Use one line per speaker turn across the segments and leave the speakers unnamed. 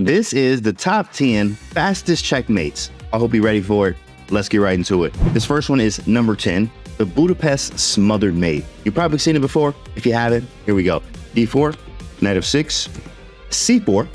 This is the top 10 fastest checkmates. I hope you're ready for it. Let's get right into it. This first one is number 10, the Budapest smothered mate. You've probably seen it before. If you haven't, here we go. D4, knight of 6, C4,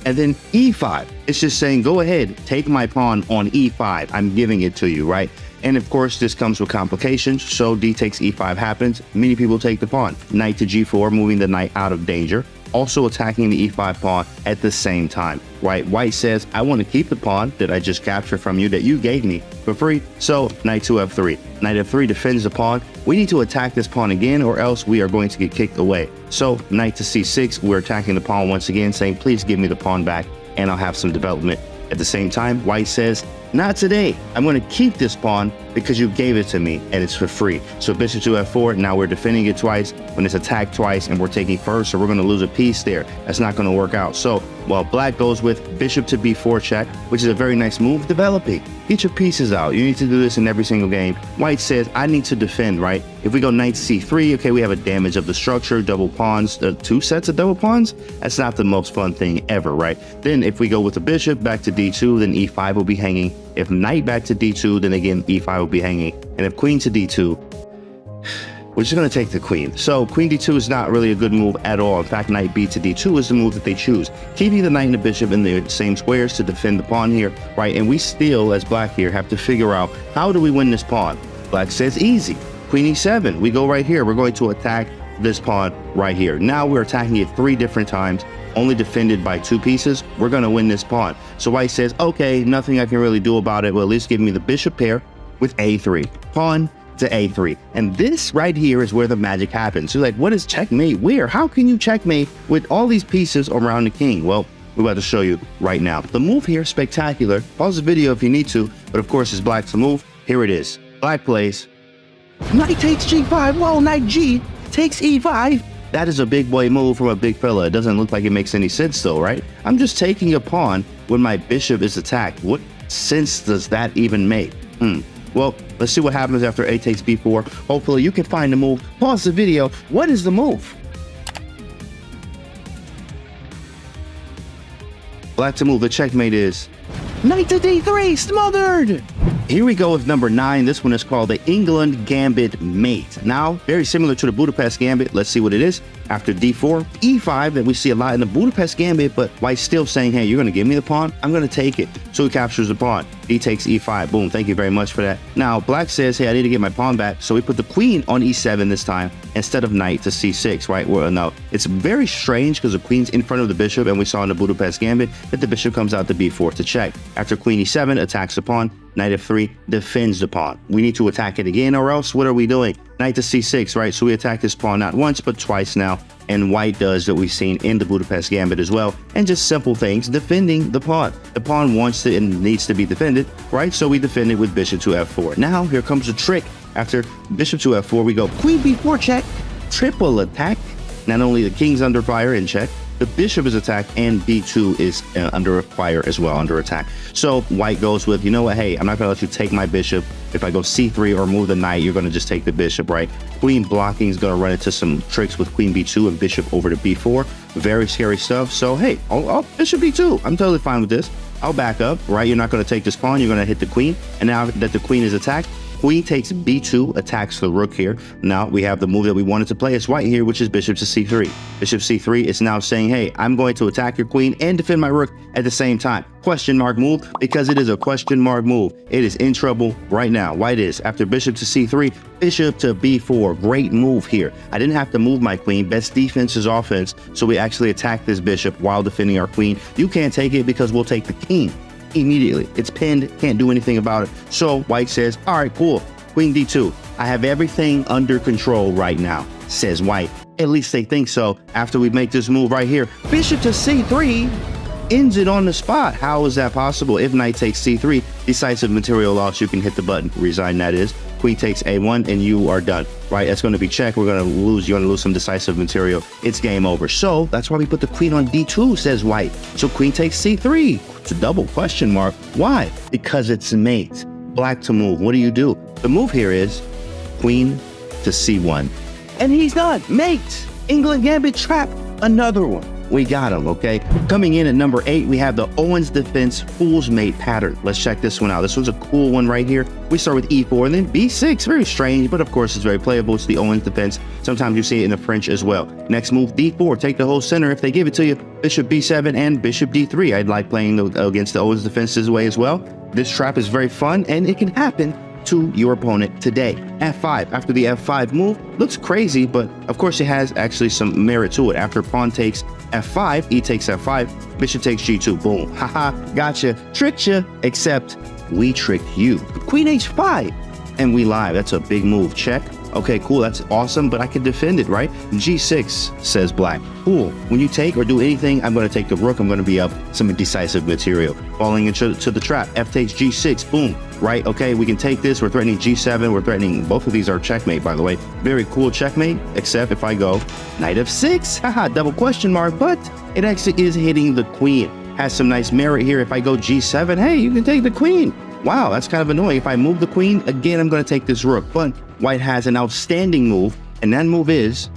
and then E5. It's just saying, go ahead, take my pawn on E5. I'm giving it to you, right? And of course, this comes with complications. So D takes E5 happens. Many people take the pawn. Knight to G4, moving the knight out of danger. Also attacking the E5 pawn at the same time, right? White says, I want to keep the pawn that I just captured from you that you gave me for free. So knight to F3. Knight F3 defends the pawn. We need to attack this pawn again or else we are going to get kicked away. So knight to C6, we're attacking the pawn once again, saying, please give me the pawn back and I'll have some development. At the same time, White says, not today. I'm going to keep this pawn because you gave it to me and it's for free. So bishop to F4, now we're defending it twice when it's attacked twice and we're taking first, so we're going to lose a piece there. That's not going to work out. So while Black goes with bishop to B4 check, which is a very nice move, developing. Get your pieces out. You need to do this in every single game. White says, I need to defend, right? If we go knight C3, okay, we have a damage of the structure, double pawns, 2 sets of double pawns. That's not the most fun thing ever, right? Then if we go with the bishop back to D2, then E5 will be hanging. If knight back to D2, then again, E5 will be hanging. And if queen to D2, we're just going to take the queen. So queen D2 is not really a good move at all. In fact, knight B to D2 is the move that they choose. Keeping the knight and the bishop in the same squares to defend the pawn here, right? And we still, as Black here, have to figure out, how do we win this pawn? Black says easy. Queen E7, we go right here. We're going to attack this pawn right here. Now we're attacking it 3 different times, only defended by 2 pieces. We're going to win this pawn. So White says, okay, nothing I can really do about it. Well, at least give me the bishop pair with A3. Pawn to A3. And this right here is where the magic happens. So like, what is checkmate? Where? How can you checkmate with all these pieces around the king? Well, we're about to show you right now. The move here is spectacular. Pause the video if you need to, but of course it's Black to move. Here it is. Black plays. Knight takes G5. Whoa, knight G takes E5. That is a big boy move from a big fella. It doesn't look like it makes any sense though, right? I'm just taking a pawn when my bishop is attacked. What sense does that even make? Well, let's see what happens after A takes B4. Hopefully you can find the move. Pause the video. What is the move? Black to move. The checkmate is knight to D3, smothered. Here we go with number 9. This one is called the England Gambit Mate. Now, very similar to the Budapest Gambit. Let's see what it is. After D4, E5, that we see a lot in the Budapest Gambit, but White's still saying, hey, you're going to give me the pawn? I'm going to take it. So he captures the pawn. D takes E5. Boom. Thank you very much for that. Now, Black says, hey, I need to get my pawn back. So we put the queen on E7 this time instead of knight to C6, right? Well, no, it's very strange because the queen's in front of the bishop, and we saw in the Budapest Gambit that the bishop comes out to B4 to check. After queen E7, attacks the pawn. Knight F3 defends the pawn. We need to attack it again, or else what are we doing? Knight to C6, right? So we attack this pawn not once, but twice now. And White does that we've seen in the Budapest Gambit as well. And just simple things, defending the pawn. The pawn wants to and needs to be defended, right? So we defend it with bishop to F4. Now, here comes the trick. After bishop to F4, we go queen B4 check, triple attack. Not only the king's under fire in check, the bishop is attacked, and B2 is under fire as well, under attack. So White goes with, you know what, hey, I'm not going to let you take my bishop. If I go C3 or move the knight, you're going to just take the bishop, right? Queen blocking is going to run into some tricks with queen B2 and bishop over to B4. Very scary stuff. So, hey, I'll bishop B2. I'm totally fine with this. I'll back up, right? You're not going to take this pawn. You're going to hit the queen. And now that the queen is attacked, queen takes B2, attacks the rook here. Now we have the move that we wanted to play as White here, which is bishop to C3. Bishop C3 is now saying, hey, I'm going to attack your queen and defend my rook at the same time. Question mark move, because it is a question mark move. It is in trouble right now. White is, after bishop to C3, bishop to B4. Great move here. I didn't have to move my queen. Best defense is offense. So we actually attack this bishop while defending our queen. You can't take it because we'll take the king immediately. It's pinned, can't do anything about it. So White says, all right, cool. Queen D2. I have everything under control right now, says White. At least they think so. After we make this move right here, bishop to C3 ends it on the spot. How is that possible? If knight takes C3, decisive material loss, you can hit the button. Resign, that is. Queen takes A1 and you are done, right? That's going to be check. We're going to lose. You're going to lose some decisive material. It's game over. So that's why we put the queen on D2, says White. So queen takes C3. It's a double question mark. Why? Because it's mate. Black to move. What do? The move here is queen to C1. And he's done. Mate. England Gambit trap. Another one. we got him, okay? Coming in at number 8, we have the Owens Defense Fool's Mate pattern. Let's check this one out. This one's a cool one right here. We start with E4 and then B6. Very strange, but of course it's very playable. It's the Owens Defense. Sometimes you see it in the French as well. Next move, D4. Take the whole center if they give it to you. Bishop B7 and Bishop D3. I'd like playing against the Owens Defense this way as well. This trap is very fun and it can happen to your opponent today. F5. After the F5 move, looks crazy, but of course it has actually some merit to it. After pawn takes F5, E takes F5, bishop takes G2. Boom. Haha, gotcha. Tricked you, except we tricked you. Queen H5, and we live. That's a big move. Check. Okay, cool. That's awesome, but I can defend it, right? G6, says black. Cool. When you take or do anything, I'm going to take the rook. I'm going to be up some decisive material. Falling into the trap. F takes G6. Boom. Right? Okay, we can take this. We're threatening G7. We're threatening, both of these are checkmate, by the way. Very cool checkmate, except if I go knight F6. Haha, double question mark, but it actually is hitting the queen. Has some nice merit here. If I go G7, hey, you can take the queen. Wow, that's kind of annoying. If I move the queen, again, I'm going to take this rook. But white has an outstanding move, and that move is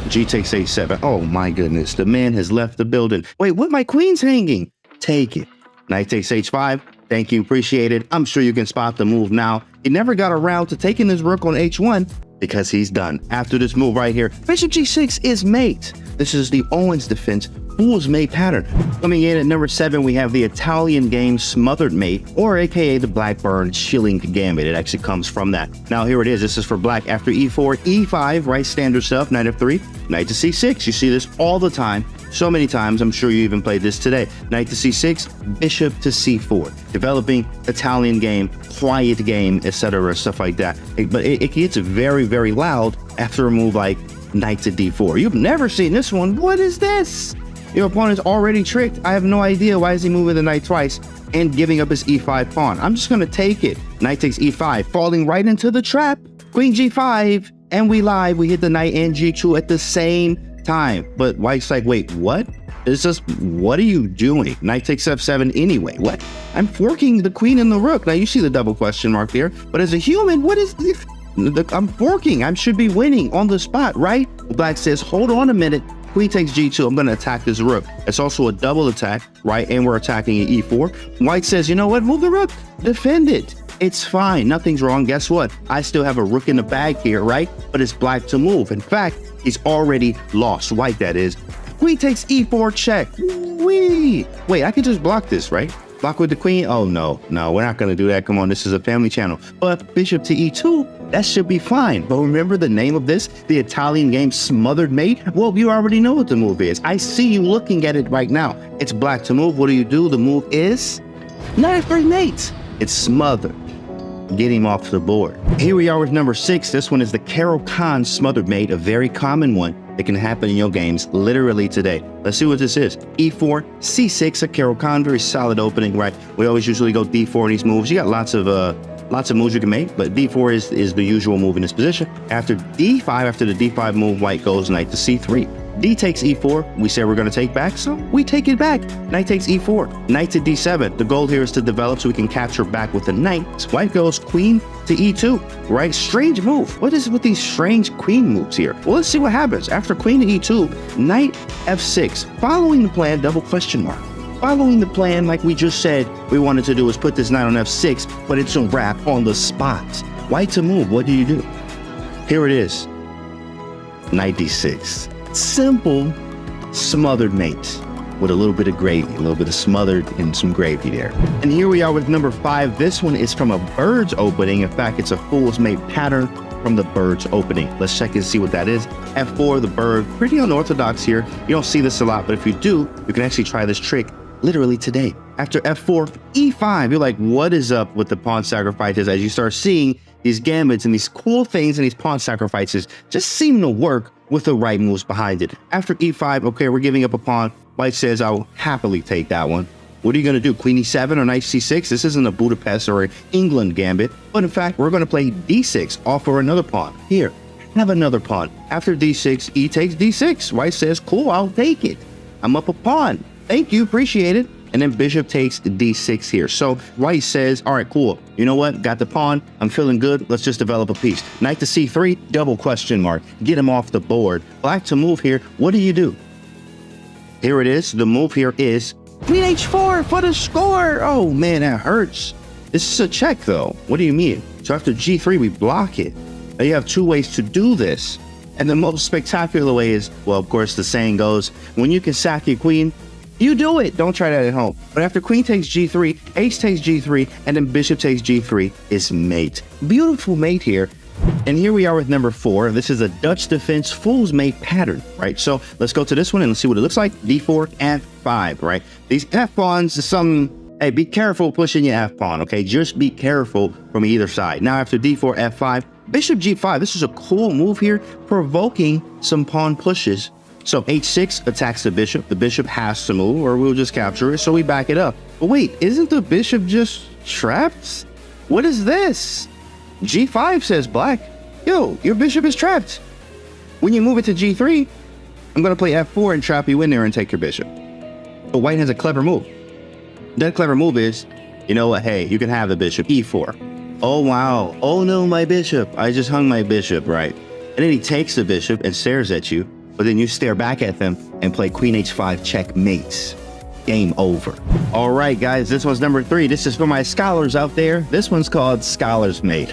G takes A7. Oh my goodness, the man has left the building. Wait, what? My queen's hanging. Take it. Knight takes H5. Thank you, appreciate it. I'm sure you can spot the move now. He never got around to taking this rook on H1 because he's done. After this move right here, Bishop G6 is mate. This is the Owens Defense Fool's Mate pattern. Coming in at number 7, we have the Italian game Smothered Mate, or aka the Blackburn Shilling Gambit. It actually comes from that. Now here it is. This is for black. After E4, E5, right, standard stuff. Knight F3, Knight to C6. You see this all the time. So many times, I'm sure you even played this today. Knight to C6, Bishop to C4. Developing Italian game, quiet game, etc., stuff like that. But it gets very, very loud after a move like Knight to D4. You've never seen this one. What is this? Your opponent's already tricked. I have no idea why is he moving the knight twice and giving up his E5 pawn. I'm just going to take it. Knight takes E5, falling right into the trap. Queen G5, and we live. We hit the knight and G2 at the same time. But white's like, wait, what? It's just, what are you doing? Knight takes F7 anyway. What? I'm forking the queen and the rook. Now you see the double question mark there. But as a human, what is this? I'm forking. I should be winning on the spot, right? Black says, hold on a minute. Queen takes G2. I'm going to attack this rook. It's also a double attack, right? And we're attacking at E4. White says, you know what? Move the rook. Defend it. It's fine. Nothing's wrong. Guess what? I still have a rook in the bag here, right? But it's black to move. In fact, he's already lost. White, that is. Queen takes E4 check. Wee. Wait, I can just block this, right? Block with the queen? Oh, no, we're not going to do that. Come on, this is a family channel. But bishop to E2, that should be fine. But remember the name of this, the Italian game Smothered Mate? Well, you already know what the move is. I see you looking at it right now. It's black to move. What do? The move is Knight F3 mate. It's smothered. Get him off the board. Here we are with number 6. This one is the Caro-Kann Smothered Mate, a very common one that can happen in your games literally today. Let's see what this is. E4, C6, a Caro-Kann, very solid opening, right? We always usually go D4 in these moves. You got lots of moves you can make, but D4 is the usual move in this position. After D5, after the D5 move, white goes knight to C3. D takes E4. We say we're going to take back, so we take it back. Knight takes E4. Knight to D7. The goal here is to develop so we can capture back with the knight. White goes queen to E2, right? Strange move. What is with these strange queen moves here? Well, let's see what happens. After queen to E2, knight F6. Following the plan, double question mark. Following the plan, like we just said, we wanted to do is put this knight on F6, but it's a wrap on the spot. White to move. What do? Here it is. Knight D6. Simple smothered mate with a little bit of gravy, a little bit of smothered and some gravy there. And here we are with number 5. This one is from a bird's opening. In fact, it's a fool's mate pattern from the bird's opening. Let's check and see what that is. F4, the bird, pretty unorthodox here. You don't see this a lot, but if you do, you can actually try this trick literally today. After F4, E5, you're like, what is up with the pawn sacrifices? As you start seeing these gambits and these cool things and these pawn sacrifices just seem to work with the right moves behind it. After E5, okay, we're giving up a pawn. White says, I will happily take that one. What are you going to do? Queen E7 or knight C6? This isn't a Budapest or an England gambit, but in fact, we're going to play D6, offer another pawn. Here, have another pawn. After D6, E takes D6. White says, cool, I'll take it. I'm up a pawn. Thank you, appreciate it. And then bishop takes D6 here. So white says, all right, cool. You know what? Got the pawn. I'm feeling good. Let's just develop a piece. Knight to C3, double question mark. Get him off the board. Black to move here. What do? Here it is. The move here is queen h4 for the score. Oh man, that hurts. This is a check though. What do you mean? So after g3, we block it. Now you have two ways to do this. And the most spectacular way is, well, of course, the saying goes, when you can sack your queen, you do it. Don't try that at home. But after queen takes g3, ace takes g3, and then bishop takes g3, is mate. Beautiful mate here. And here we are with number 4. This is a Dutch defense fool's mate pattern, right? So let's go to this one and let's see what it looks like. d4, f5, right? These f pawns is something, hey, be careful pushing your f pawn, okay? Just be careful from either side. Now after d4, f5, bishop g5. This is a cool move here, provoking some pawn pushes. So h6 attacks the bishop. The bishop has to move or we'll just capture it, so we back it up. But wait, isn't the bishop just trapped? What is this? g5 says black. Yo, your bishop is trapped. When you move it to g3, I'm going to play f4 and trap you in there and take your bishop. But white has a clever move. That clever move is, you know what, hey, you can have the bishop, e4. Oh, wow. Oh, no, my bishop. I just hung my bishop, right? And then he takes the bishop and stares at you. But then you stare back at them and play queen h5 checkmates. Game over. All right, guys, this one's number 3. This is for my scholars out there. This one's called Scholar's Mate.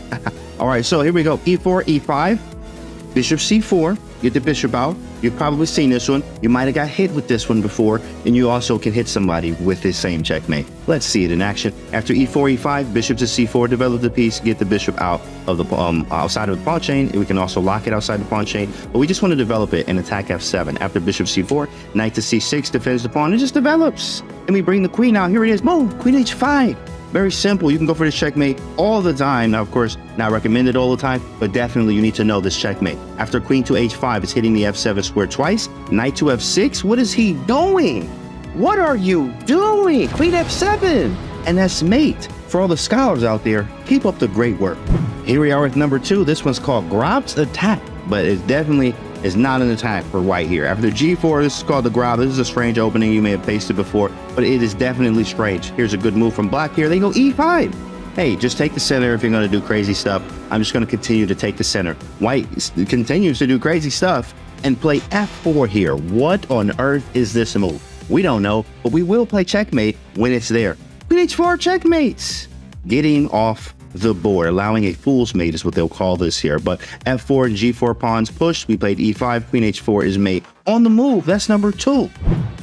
All right, so here we go. e4, e5, bishop c4. Get the bishop out. You've probably seen this one. You might have got hit with this one before, and you also can hit somebody with this same checkmate. Let's see it in action. After e4, e5, bishop to c4, develop the piece, get the bishop out of the outside of the pawn chain. We can also lock it outside the pawn chain, but we just want to develop it and attack f7. After bishop c4, knight to c6, defends the pawn. It just develops. And we bring the queen out. Here it is. Boom, queen h5. Very simple. You can go for this checkmate all the time. Now, of course, not recommended all the time, but definitely you need to know this checkmate. After queen to h5, it's hitting the f7 square twice. Knight to f6. What is he doing? What are you doing? Queen f7. And that's mate. For all the scholars out there, keep up the great work. Here we are with number 2. This one's called Grob's Attack, but it definitely is not an attack for white here. After g4, this is called the Grob. This is a strange opening. You may have pasted before, but it is definitely strange. Here's a good move from black here. They go e5. Hey, just take the center if you're going to do crazy stuff. I'm just going to continue to take the center. White continues to do crazy stuff and play f4 here. What on earth is this move? We don't know, but we will play checkmate when it's there. Queen h4 checkmates. Getting off the board, allowing a fool's mate is what they'll call this here. But f4 and g4 pawns pushed. We played e5. Queen h4 is mate on the move. That's number 2.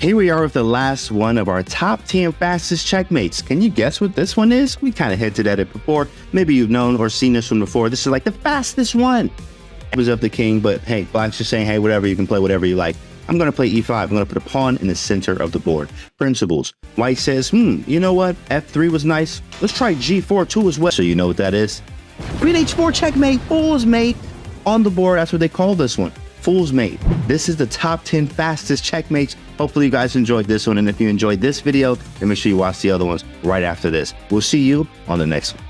Here we are with the last one of our top 10 fastest checkmates. Can you guess what this one is? We kind of hinted at it before. Maybe you've known or seen this one before. This is like the fastest one. It was up the king, but hey, black's just saying, hey, whatever, you can play whatever you like. I'm going to play e5. I'm going to put a pawn in the center of the board. Principles. White says, you know what? f3 was nice. Let's try g4 too as well. So you know what that is? Queen h4 checkmate, fool's mate on the board. That's what they call this one. Fool's mate. This is the top 10 fastest checkmates. Hopefully you guys enjoyed this one. And if you enjoyed this video, then make sure you watch the other ones right after this. We'll see you on the next one.